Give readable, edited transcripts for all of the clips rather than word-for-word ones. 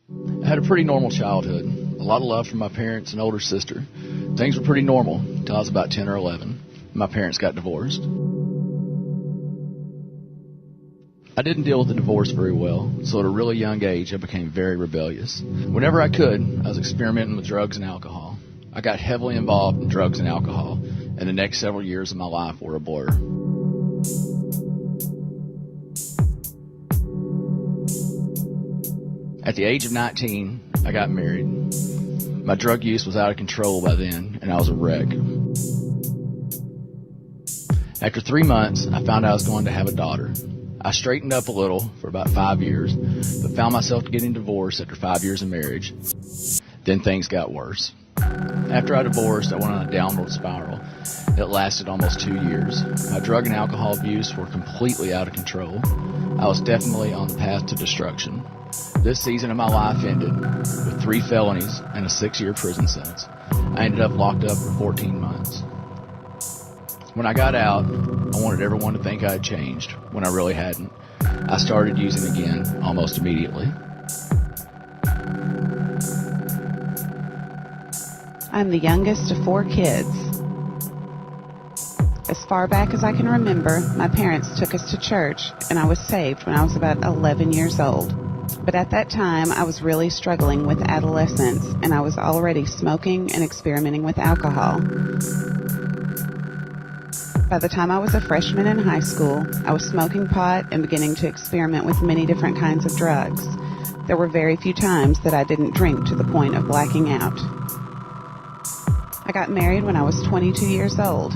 I had a pretty normal childhood. A lot of love from my parents and older sister. Things were pretty normal until I was about 10 or 11. My parents got divorced. I didn't deal with the divorce very well, so at a really young age, I became very rebellious. Whenever I could, I was experimenting with drugs and alcohol. I got heavily involved in drugs and alcohol, and the next several years of my life were a blur. At the age of 19, I got married. My drug use was out of control by then, and I was a wreck. After 3 months, I found out I was going to have a daughter. I straightened up a little for about 5 years, but found myself getting divorced after 5 years of marriage. Then things got worse. After I divorced, I went on a downward spiral that lasted almost 2 years. My drug and alcohol abuse were completely out of control. I was definitely on the path to destruction. This season of my life ended with 3 felonies and a 6-year prison sentence. I ended up locked up for 14 months. When I got out, I wanted everyone to think I had changed, when I really hadn't. I started using again almost immediately. I'm the youngest of 4 kids. As far back as I can remember, my parents took us to church, and I was saved when I was about 11 years old. But at that time, I was really struggling with adolescence, and I was already smoking and experimenting with alcohol. By the time I was a freshman in high school, I was smoking pot and beginning to experiment with many different kinds of drugs. There were very few times that I didn't drink to the point of blacking out. I got married when I was 22 years old.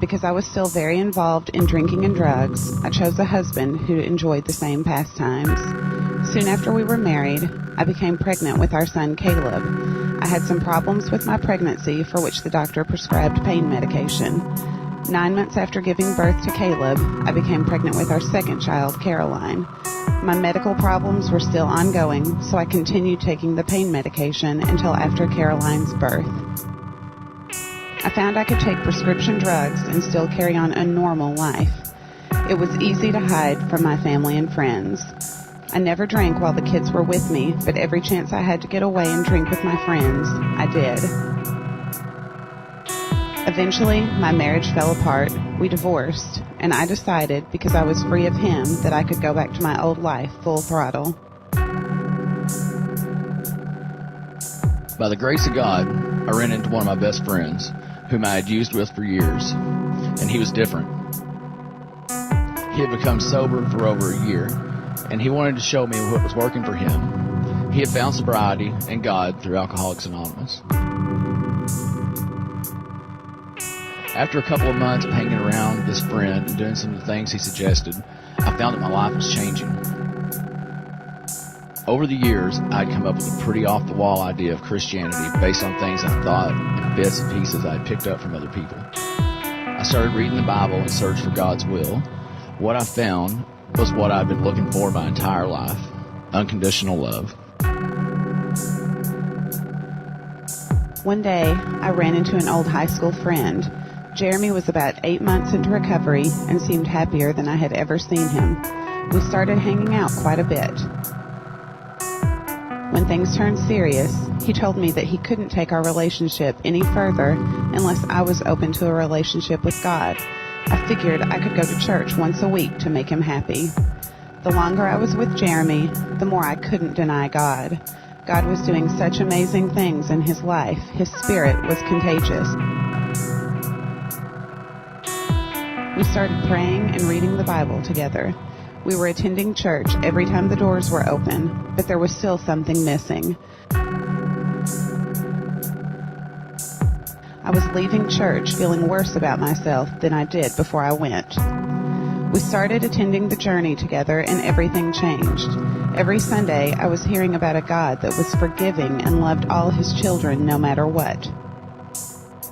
Because I was still very involved in drinking and drugs, I chose a husband who enjoyed the same pastimes. Soon after we were married, I became pregnant with our son Caleb. I had some problems with my pregnancy for which the doctor prescribed pain medication. 9 months after giving birth to Caleb, I became pregnant with our second child, Caroline. My medical problems were still ongoing, so I continued taking the pain medication until after Caroline's birth. I found I could take prescription drugs and still carry on a normal life. It was easy to hide from my family and friends. I never drank while the kids were with me, but every chance I had to get away and drink with my friends, I did. Eventually, my marriage fell apart, we divorced, and I decided, because I was free of him, that I could go back to my old life full throttle. By the grace of God, I ran into one of my best friends, whom I had used with for years, and he was different. He had become sober for over a year, and he wanted to show me what was working for him. He had found sobriety and God through Alcoholics Anonymous. After a couple of months of hanging around with this friend and doing some of the things he suggested, I found that my life was changing. Over the years, I'd come up with a pretty off-the-wall idea of Christianity based on things I thought and bits and pieces I'd picked up from other people. I started reading the Bible and searched for God's will. What I found was what I'd been looking for my entire life: unconditional love. One day, I ran into an old high school friend. Jereme was about 8 months into recovery and seemed happier than I had ever seen him. We started hanging out quite a bit. When things turned serious, he told me that he couldn't take our relationship any further unless I was open to a relationship with God. I figured I could go to church once a week to make him happy. The longer I was with Jereme, the more I couldn't deny God. God was doing such amazing things in his life. His spirit was contagious. We started praying and reading the Bible together. We were attending church every time the doors were open, but there was still something missing. I was leaving church feeling worse about myself than I did before I went. We started attending the journey together and everything changed. Every Sunday, I was hearing about a God that was forgiving and loved all his children no matter what.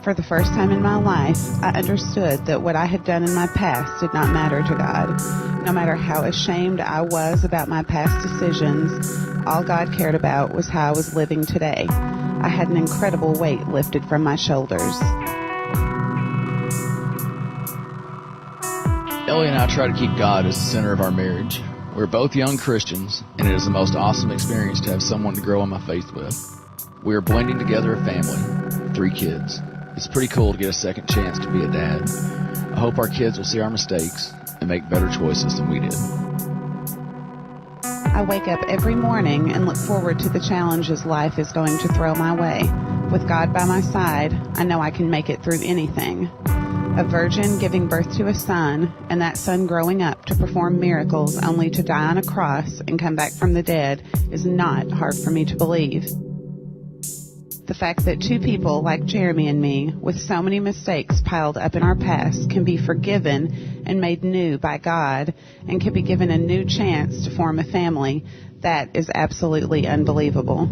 For the first time in my life, I understood that what I had done in my past did not matter to God. No matter how ashamed I was about my past decisions, all God cared about was how I was living today. I had an incredible weight lifted from my shoulders. Elle and I try to keep God as the center of our marriage. We're both young Christians, and it is the most awesome experience to have someone to grow in my faith with. We are blending together a family, 3 kids. It's pretty cool to get a second chance to be a dad. I hope our kids will see our mistakes and make better choices than we did. I wake up every morning and look forward to the challenges life is going to throw my way. With God by my side, I know I can make it through anything. A virgin giving birth to a son, and that son growing up to perform miracles only to die on a cross and come back from the dead is not hard for me to believe. The fact that 2 people like Jereme and me, with so many mistakes piled up in our past, can be forgiven and made new by God and can be given a new chance to form a family, that is absolutely unbelievable.